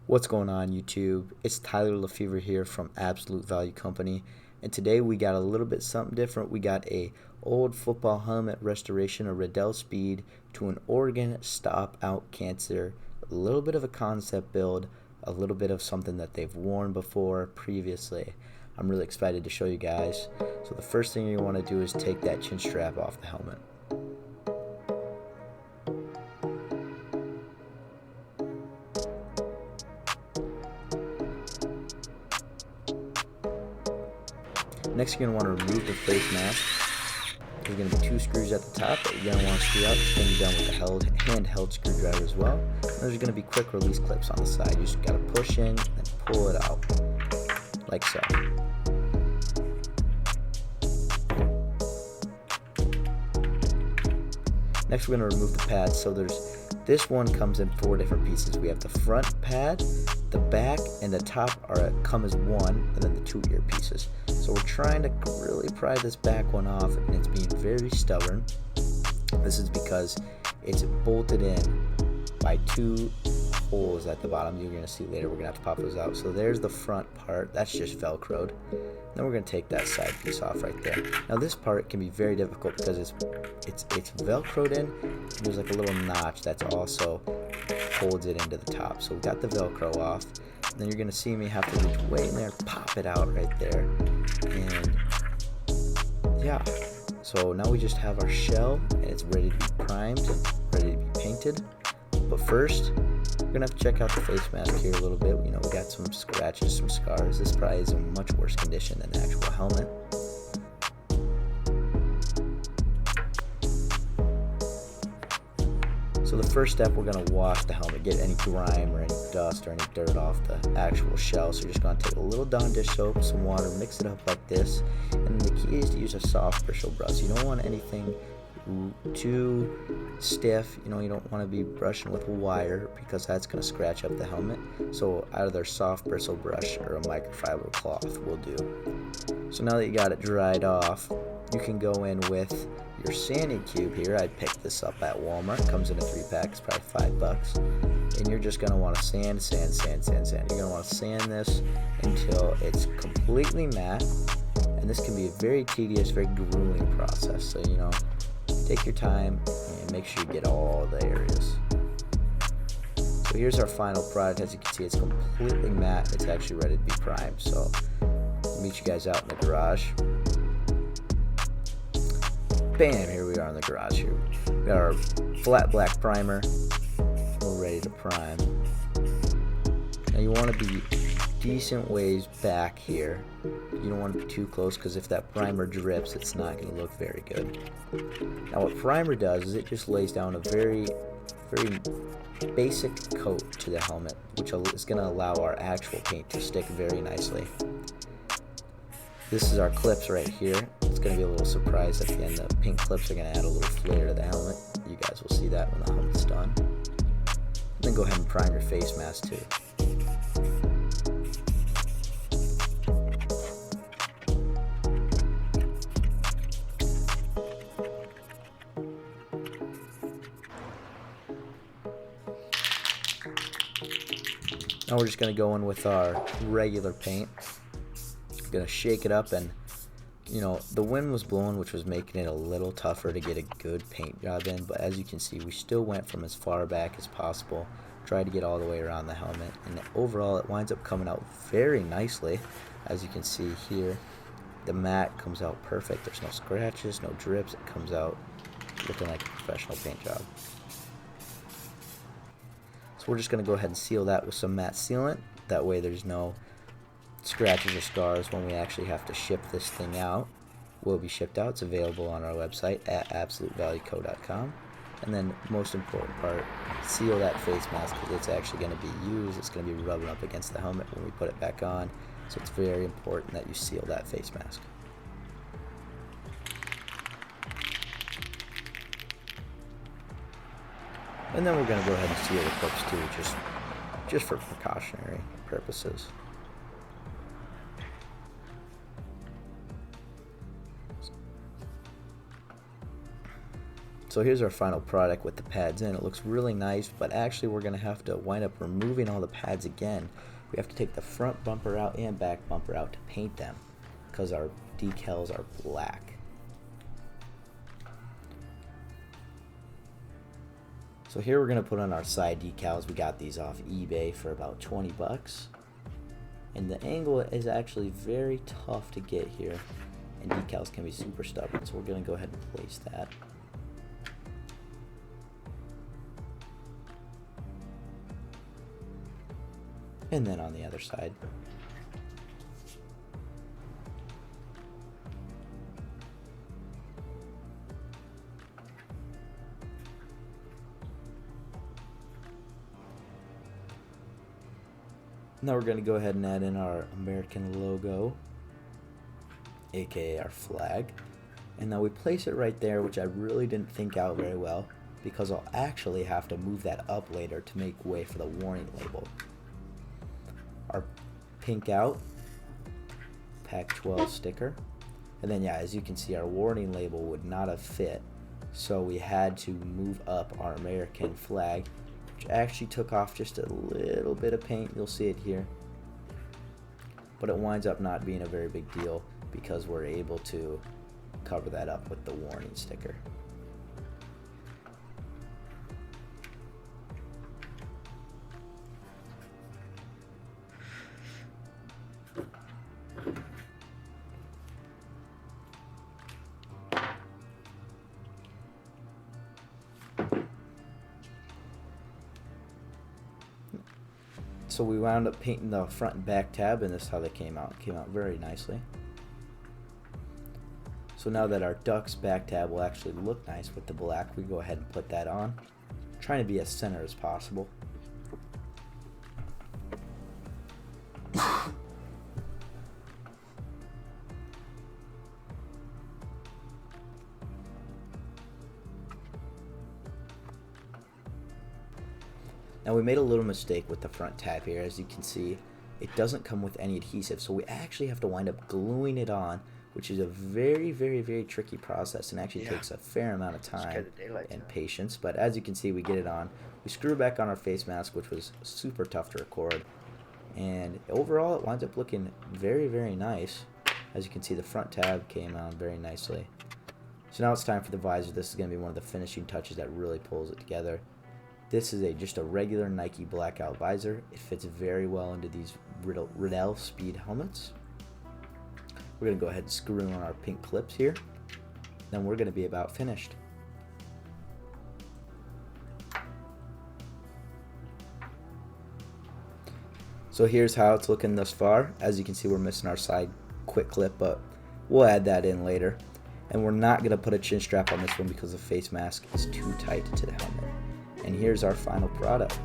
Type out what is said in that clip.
What's going on, YouTube? It's Tyler Lefevre here from Absolute Value Company, and today we got a little bit something different. We got a old football helmet restoration, a Riddell Speed to an Oregon Stop Out Cancer, a little bit of a concept build, a little bit of something that they've worn before previously. I'm really excited to show you guys. So the first thing you want to do is take that chin strap off the helmet. Next, you're going to want to remove the face mask. There's going to be 2 screws at the top that you're going to want to screw out. It's going to be done with a handheld screwdriver as well. And there's going to be quick release clips on the side. You just got to push in and pull it out, like so. Next, we're going to remove the pads. So this one comes in 4 different pieces. We have the front pad, the back, and the top come as one, and then the 2 ear pieces. So we're trying to really pry this back one off, and it's being very stubborn. This is because it's bolted in by 2 holes at the bottom. You're going to see later. We're going to have to pop those out. So there's the front part. That's just Velcroed. Then we're going to take that side piece off right there. Now this part can be very difficult because it's Velcroed in. There's like a little notch that's also holds it into the top. So we got the Velcro off. And then you're going to see me have to reach way in there, pop it out right there. And yeah, so now we just have our shell and it's ready to be primed, ready to be painted. But first, we're gonna have to check out the face mask here a little bit. You know, we got some scratches, some scars. This probably is in much worse condition than the actual helmet. So the first step, we're gonna wash the helmet, get any grime or any dust or any dirt off the actual shell. So you're just gonna take a little Dawn dish soap, some water, mix it up like this. And the key is to use a soft bristle brush. You don't want anything too stiff. You know, you don't want to be brushing with wire because that's going to scratch up the helmet. So either soft bristle brush or a microfiber cloth will do. So now that you got it dried off, you can go in with your sanding cube here. I picked this up at Walmart. It comes in a 3-pack. It's probably $5. And you're just going to want to sand. You're going to want to sand this until it's completely matte. And this can be a very tedious, very grueling process. So, you know, take your time and make sure you get all the areas. So here's our final product. As you can see, it's completely matte. It's actually ready to be primed. So I'll meet you guys out in the garage. Bam, here we are in the garage here. We got our flat black primer. We're ready to prime. Now you want to be decent ways back here. You don't want to be too close because if that primer drips, it's not going to look very good. Now what primer does is it just lays down a very basic coat to the helmet, which is going to allow our actual paint to stick very nicely. This is our clips right here. It's going to be a little surprise at the end. The pink clips are going to add a little flair to the helmet. You guys will see that when the helmet's done. And then go ahead and prime your face mask too. Now we're just going to go in with our regular paint. Going to shake it up, and you know, the wind was blowing, which was making it a little tougher to get a good paint job in, but as you can see, we still went from as far back as possible, tried to get all the way around the helmet, and overall it winds up coming out very nicely. As you can see here, the matte comes out perfect. There's no scratches, no drips. It comes out looking like a professional paint job. So we're just going to go ahead and seal that with some matte sealant. That way there's no scratches or scars when we actually have to ship this thing out. Will be shipped out. It's available on our website at absolutevalueco.com. And then most important part, seal that face mask because it's actually going to be used. It's going to be rubbing up against the helmet when we put it back on. So it's very important that you seal that face mask. And then we're going to go ahead and seal the clips too, just for precautionary purposes. So here's our final product with the pads in. It looks really nice, but actually we're going to have to wind up removing all the pads again. We have to take the front bumper out and back bumper out to paint them because our decals are black. So here we're going to put on our side decals. We got these off eBay for about 20 bucks. And the angle is actually very tough to get here, and decals can be super stubborn, so we're going to go ahead and place that. And then on the other side. Now we're going to go ahead and add in our American logo, aka our flag. And now we place it right there, which I really didn't think out very well because I'll actually have to move that up later to make way for the warning label. Our pink out Pac-12 sticker, and then yeah, as you can see, our warning label would not have fit, so we had to move up our American flag, which actually took off just a little bit of paint. You'll see it here, but it winds up not being a very big deal because we're able to cover that up with the warning sticker. So we wound up painting the front and back tab, and this is how they came out. It came out very nicely. So now that our Ducks back tab will actually look nice with the black, we go ahead and put that on. Trying to be as center as possible. Now we made a little mistake with the front tab here. As you can see, it doesn't come with any adhesive, so we actually have to wind up gluing it on, which is a very tricky process and actually takes a fair amount of time and patience. But as you can see, we get it on. We screw back on our face mask, which was super tough to record, and overall it winds up looking very nice. As you can see, the front tab came on very nicely. So now it's time for the visor. This is going to be one of the finishing touches that really pulls it together. This is just a regular Nike blackout visor. It fits very well into these Riddell speed helmets. We're going to go ahead and screw on our pink clips here. Then we're going to be about finished. So here's how it's looking thus far. As you can see, we're missing our side quick clip, but we'll add that in later. And we're not going to put a chin strap on this one because the face mask is too tight to the helmet. And here's our final product.